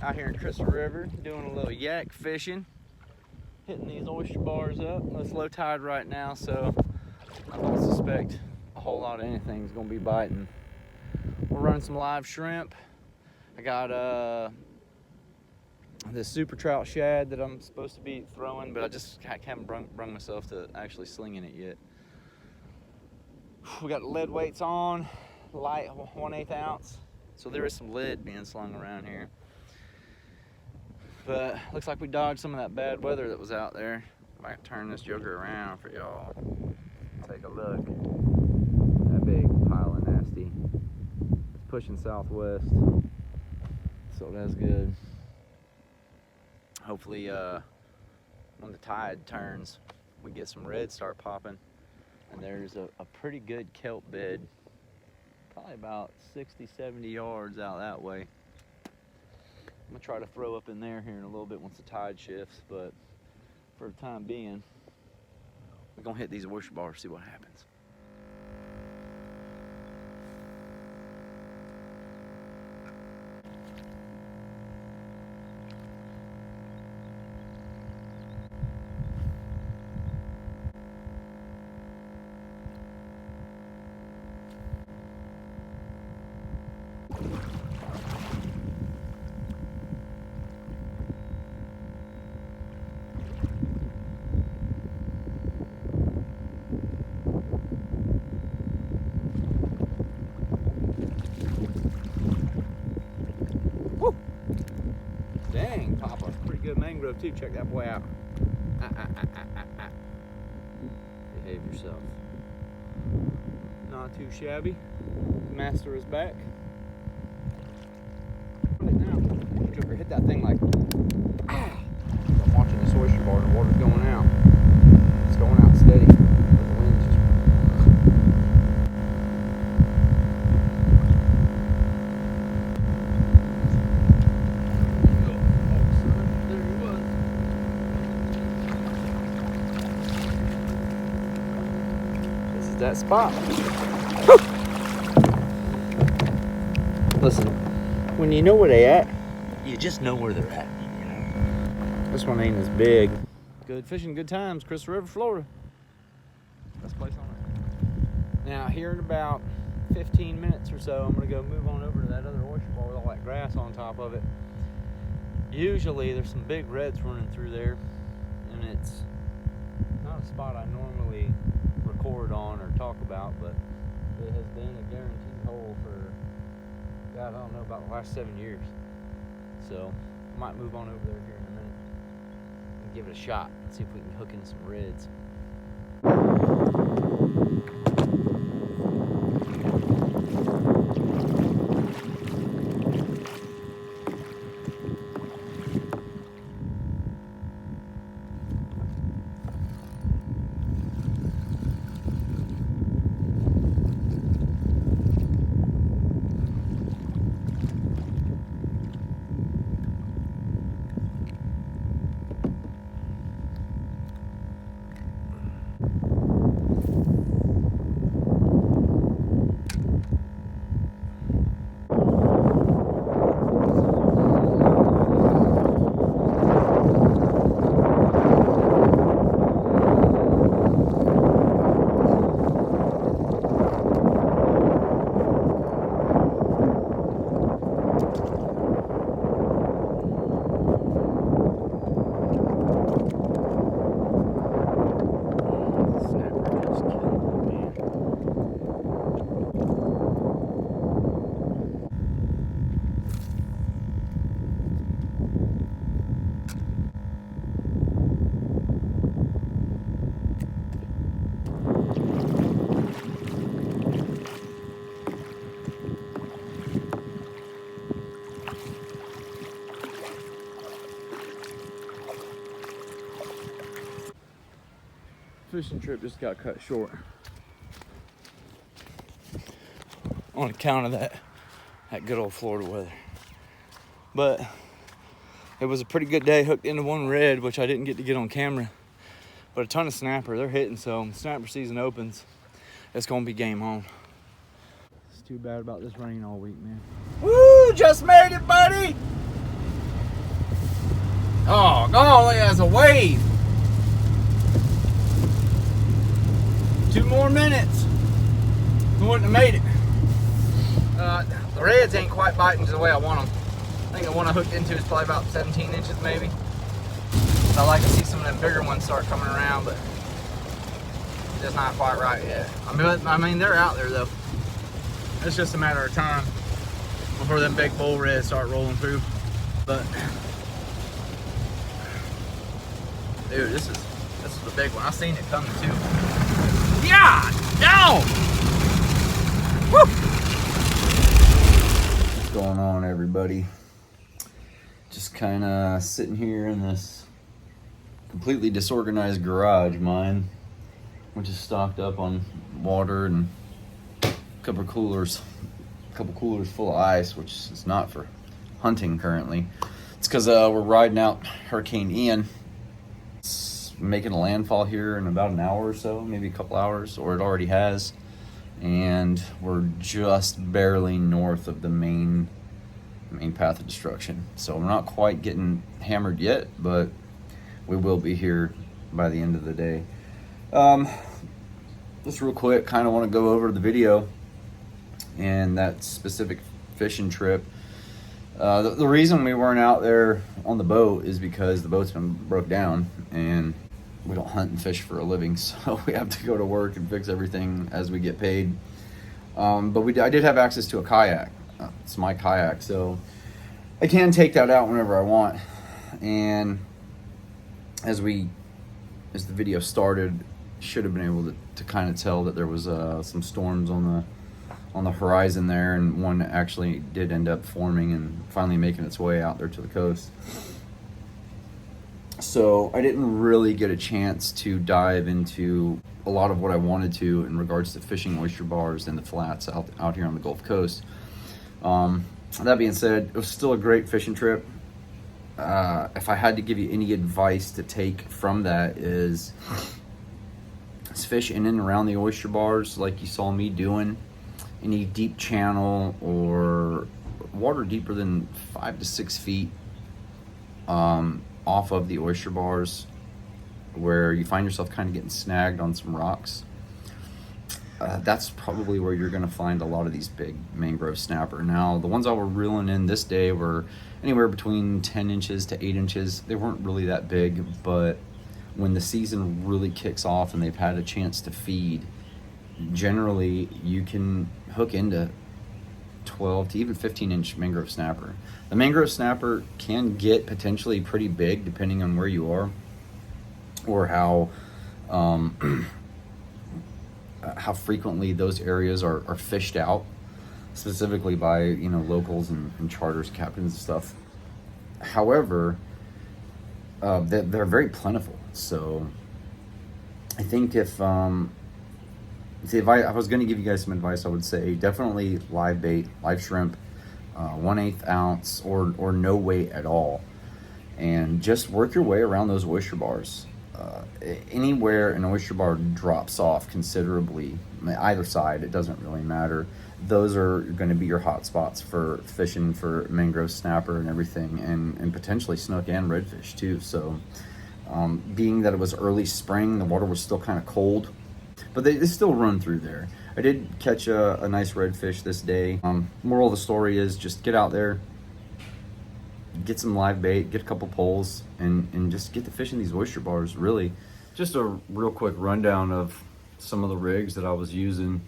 Out here in Crystal River, doing a little yak fishing, hitting these oyster bars up. It's low tide right now, so I don't suspect a whole lot of anything's gonna be biting. We're running some live shrimp. I got this super trout shad that I'm supposed to be throwing, but I just haven't brung myself to actually slinging it yet. We got the lead weights on, light 1/8 ounce. So there is some lead being slung around here. But looks like we dodged some of that bad weather that was out there. I might turn this joker around for y'all. Take a look. That big pile of nasty. It's pushing southwest, so that's good. Hopefully when the tide turns, we get some reds start popping. And there's a pretty good kelp bed, probably about 60-70 yards out that way. I'm gonna try to throw up in there here in a little bit once the tide shifts, but for the time being, we're gonna hit these oyster bars, see what happens. Dang, Papa, pretty good mangrove too. Check that boy out. Behave yourself. Not too shabby. Master is back. Now, Joker hit that thing like. I'm watching this oyster bar. The water's going out. It's going out steady. But the wind's just. That spot. Listen, when you know where they at, you just know where they're at, you know? This one ain't as big. Good fishing, good times, Crystal River, Florida. Best place on earth. Now, here in about 15 minutes or so, I'm gonna go move on over to that other oyster bar with all that grass on top of it. Usually, there's some big reds running through there, and it's not a spot I normally record on or talk about, but it has been a guaranteed hole for, God, I don't know, about the last 7 years. So I might move on over there here in a minute and give it a shot, see if we can hook in some reds. Fishing trip just got cut short on account of that good old Florida weather. But it was a pretty good day. Hooked into one red, which I didn't get to get on camera, but a ton of snapper. They're hitting, so when snapper season opens, it's gonna be game on. It's too bad about this rain all week, man. Woo! Just made it, buddy. Oh, golly, that's a wave. 2 more minutes. We wouldn't have made it. The reds ain't quite biting the way I want them. I think the one I hooked into is probably about 17 inches maybe. So I like to see some of them bigger ones start coming around, but just not quite right yet. I mean, they're out there though. It's just a matter of time before them big bull reds start rolling through. But dude, this is the big one. I seen it coming too. Yeah, no. Woo! What's going on, everybody? Just kind of sitting here in this completely disorganized garage of mine, which is stocked up on water and a couple coolers full of ice, which is not for hunting currently. It's because we're riding out Hurricane Ian. It's making a landfall here in about an hour or so, maybe a couple hours, or it already has. And we're just barely north of the main path of destruction. So we're not quite getting hammered yet, but we will be here by the end of the day. Just real quick, kind of want to go over the video and that specific fishing trip. The reason we weren't out there on the boat is because the boat's been broke down and we don't hunt and fish for a living, so we have to go to work and fix everything as we get paid. But I did have access to a kayak. It's my kayak, so I can take that out whenever I want. And as the video started, should have been able to kind of tell that there was some storms on the horizon there, and one actually did end up forming and finally making its way out there to the coast. So I didn't really get a chance to dive into a lot of what I wanted to in regards to fishing oyster bars in the flats out here on the Gulf Coast. That being said, it was still a great fishing trip. If I had to give you any advice to take from that is fish in and around the oyster bars like you saw me doing. Any deep channel or water deeper than 5 to 6 feet off of the oyster bars where you find yourself kind of getting snagged on some rocks. That's probably where you're going to find a lot of these big mangrove snapper. Now, the ones I were reeling in this day were anywhere between 10 inches to 8 inches. They weren't really that big, but when the season really kicks off and they've had a chance to feed, generally you can hook into 12 to even 15 inch mangrove snapper. The mangrove snapper can get potentially pretty big depending on where you are or how frequently those areas are fished out, specifically by locals and charters, captains and stuff. However, they're very plentiful. So I think if I was going to give you guys some advice, I would say definitely live bait, live shrimp, 1/8 ounce or no weight at all, and just work your way around those oyster bars. Anywhere an oyster bar drops off considerably, either side, it doesn't really matter. Those are going to be your hot spots for fishing for mangrove snapper and everything, and potentially snook and redfish too. So being that it was early spring, the water was still kind of cold, but they still run through there. I did catch a nice redfish this day. Moral of the story is just get out there, get some live bait, get a couple poles, and just get to fishing these oyster bars, really. Just a real quick rundown of some of the rigs that I was using.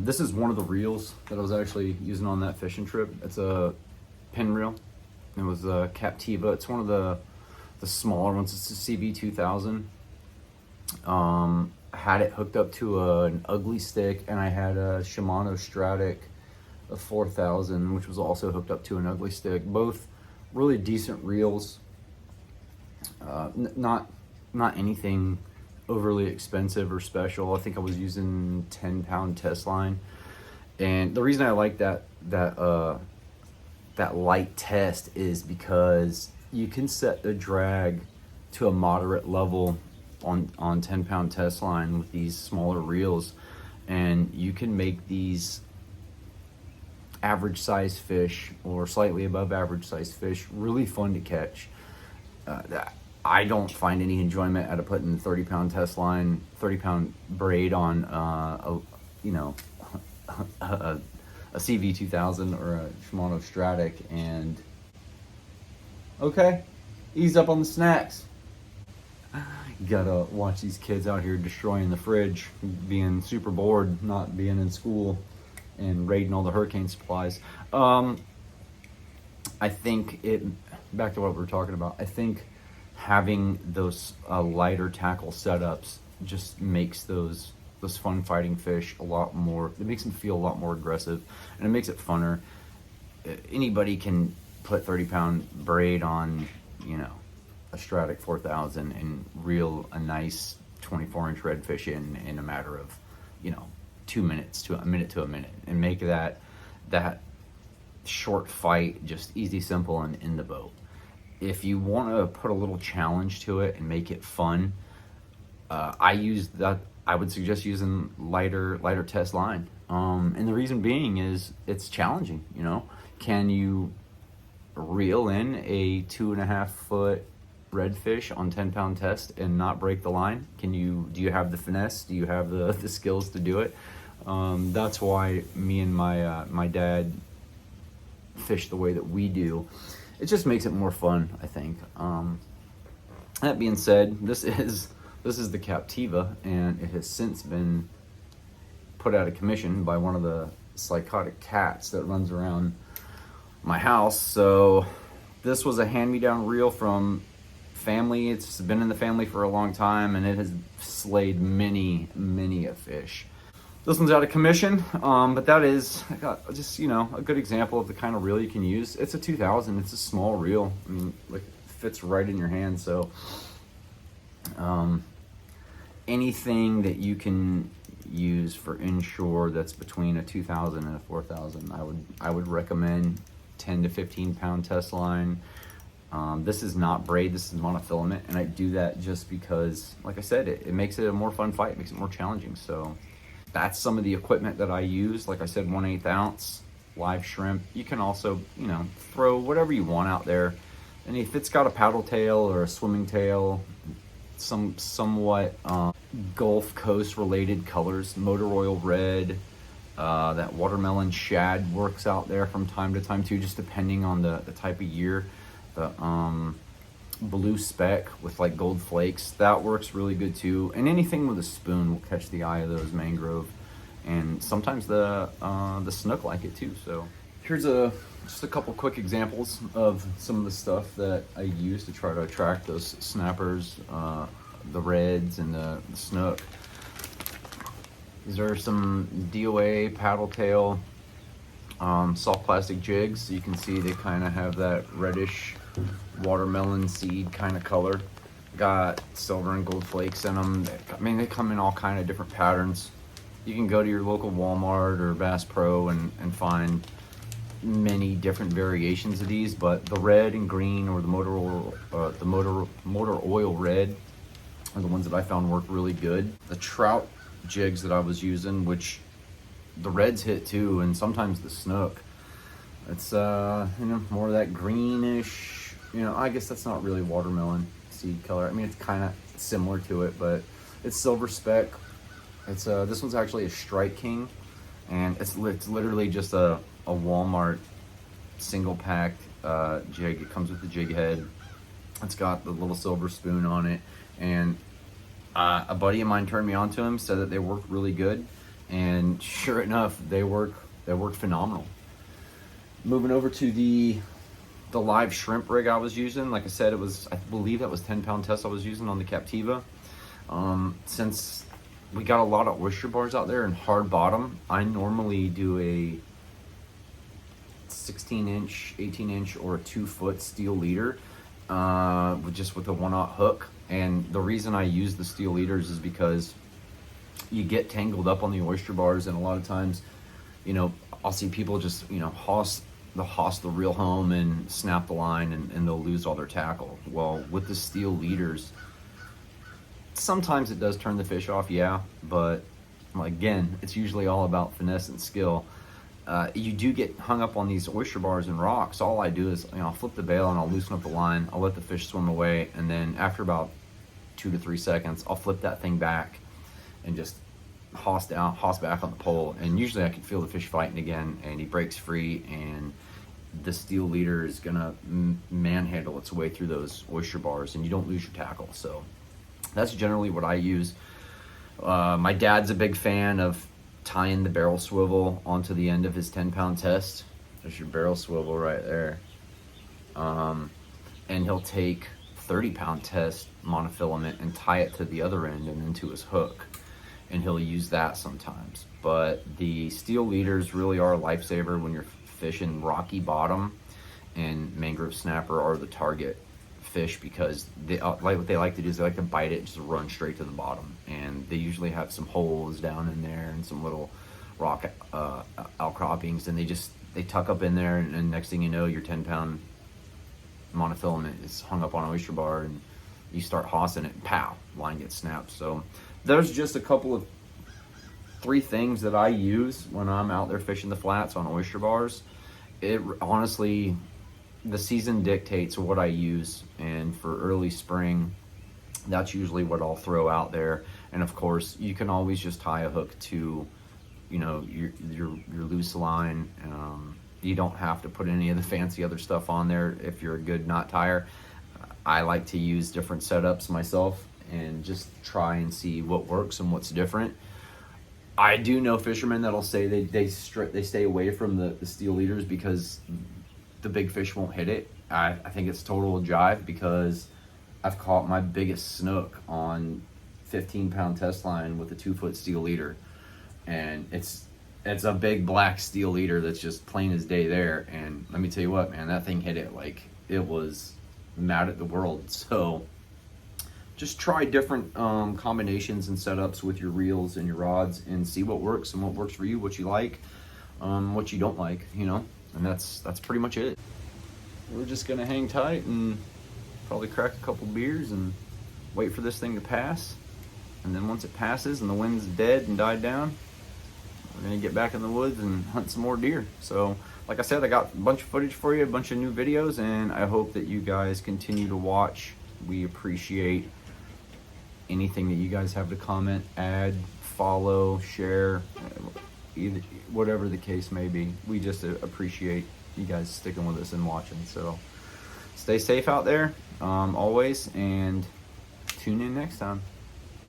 This is one of the reels that I was actually using on that fishing trip. It's a pin reel. It was a Captiva. It's one of the smaller ones. It's a CB2000. I had it hooked up to an ugly stick, and I had a Shimano Stratic of 4000, which was also hooked up to an ugly stick. Both really decent reels. Not anything overly expensive or special. I think I was using 10-pound test line, and the reason I like that light test is because you can set the drag to a moderate level on 10-pound test line with these smaller reels, and you can make these average size fish or slightly above average size fish really fun to catch. I don't find any enjoyment out of putting 30-pound test line, 30-pound braid on a CV2000 or a Shimano Stratic. And okay, ease up on the snacks. You gotta watch these kids out here destroying the fridge, being super bored, not being in school, and raiding all the hurricane supplies. I think back to what we were talking about, I think having those lighter tackle setups just makes those fun fighting fish a lot more, it makes them feel a lot more aggressive, and it makes it funner. Anybody can put 30-pound braid on, a Stratic 4000 and reel a nice 24-inch redfish in a matter of, 2 minutes to a minute and make that short fight just easy, simple, and in the boat. If you want to put a little challenge to it and make it fun, I would suggest using lighter test line. And the reason being is it's challenging. Can you reel in a 2.5-foot redfish on 10-pound test and not break the line? Do you have the finesse? Do you have the skills to do it? That's why me and my dad fish the way that we do. It just makes it more fun, I think. That being said, this is the Captiva, and it has since been put out of commission by one of the psychotic cats that runs around my house. So this was a hand-me-down reel from family. It's been in the family for a long time, and it has slayed many a fish. This one's out of commission, but that is just a good example of the kind of reel you can use. It's a 2000. It's a small reel. I mean, like, it fits right in your hand. So anything that you can use for inshore that's between a 2000 and a 4000, I would recommend 10 to 15-pound test line. This is not braid, this is monofilament, and I do that just because, like I said, it makes it a more fun fight, it makes it more challenging. So that's some of the equipment that I use. Like I said, 1/8 ounce live shrimp. You can also, throw whatever you want out there. And if it's got a paddle tail or a swimming tail, somewhat Gulf Coast related colors, motor oil red, that watermelon shad works out there from time to time too, just depending on the type of year. The blue speck with like gold flakes, that works really good too. And anything with a spoon will catch the eye of those mangrove, and sometimes the snook like it too. So here's just a couple quick examples of some of the stuff that I use to try to attract those snappers, the reds and the snook. These are some DOA paddle tail soft plastic jigs. So you can see they kind of have that reddish watermelon seed kind of color. Got silver and gold flakes in them. I mean, they come in all kind of different patterns. You can go to your local Walmart or Bass Pro and find many different variations of these, but the red and green, or the motor oil red, are the ones that I found work really good. The trout jigs that I was using, which the reds hit too, and sometimes the snook. It's more of that greenish, I guess that's not really watermelon seed color. I mean, it's kind of similar to it, but it's silver speck. It's this one's actually a Strike King, and it's literally just a Walmart single pack jig. It comes with the jig head. It's got the little silver spoon on it, and a buddy of mine turned me on to them, said that they work really good, and sure enough, they work phenomenal. Moving over to the live shrimp rig I was using, like I said, I believe that was 10-pound test I was using on the Captiva. Since we got a lot of oyster bars out there and hard bottom, I normally do a 16-inch, 18-inch, or a 2-foot steel leader with a 1/0 hook. And the reason I use the steel leaders is because you get tangled up on the oyster bars, and a lot of times, I'll see people just, hoss the reel home and snap the line, and they'll lose all their tackle. Well, with the steel leaders, sometimes it does turn the fish off, yeah, but again, it's usually all about finesse and skill. you do get hung up on these oyster bars and rocks. All I do is, I'll flip the bail and I'll loosen up the line. I'll let the fish swim away, and then after about 2 to 3 seconds, I'll flip that thing back and just hoss back on the pole. And usually I can feel the fish fighting again, and he breaks free, and the steel leader is gonna manhandle its way through those oyster bars, and you don't lose your tackle. So that's generally what I use. My dad's a big fan of tying the barrel swivel onto the end of his 10-pound test. There's your barrel swivel right there. And he'll take 30-pound test monofilament and tie it to the other end and into his hook, and he'll use that sometimes. But the steel leaders really are a lifesaver when you're fishing rocky bottom, and mangrove snapper are the target fish, because what they like to do is they like to bite it and just run straight to the bottom, and they usually have some holes down in there and some little rock outcroppings, and they tuck up in there, and next thing you know, your 10-pound monofilament is hung up on an oyster bar, and you start hossing it, and pow, line gets snapped. So there's just a couple of 3 things that I use when I'm out there fishing the flats on oyster bars. It honestly, the season dictates what I use, and for early spring, that's usually what I'll throw out there. And of course, you can always just tie a hook to, your loose line. You don't have to put any of the fancy other stuff on there if you're a good knot tire. I like to use different setups myself and just try and see what works and what's different. I do know fishermen that'll say they stay away from the steel leaders because the big fish won't hit it. I think it's total jive, because I've caught my biggest snook on 15-pound test line with a 2-foot steel leader, and it's a big black steel leader that's just plain as day there. And let me tell you what, man, that thing hit it like it was mad at the world. So just try different combinations and setups with your reels and your rods, and see what works and what works for you, what you like, what you don't like, and that's pretty much it. We're just gonna hang tight and probably crack a couple beers and wait for this thing to pass. And then once it passes and the wind's dead and died down, we're gonna get back in the woods and hunt some more deer. So like I said, I got a bunch of footage for you, a bunch of new videos, and I hope that you guys continue to watch. We appreciate anything that you guys have to comment, add, follow, share, either, whatever the case may be. We just appreciate you guys sticking with us and watching. So stay safe out there, always, and tune in next time.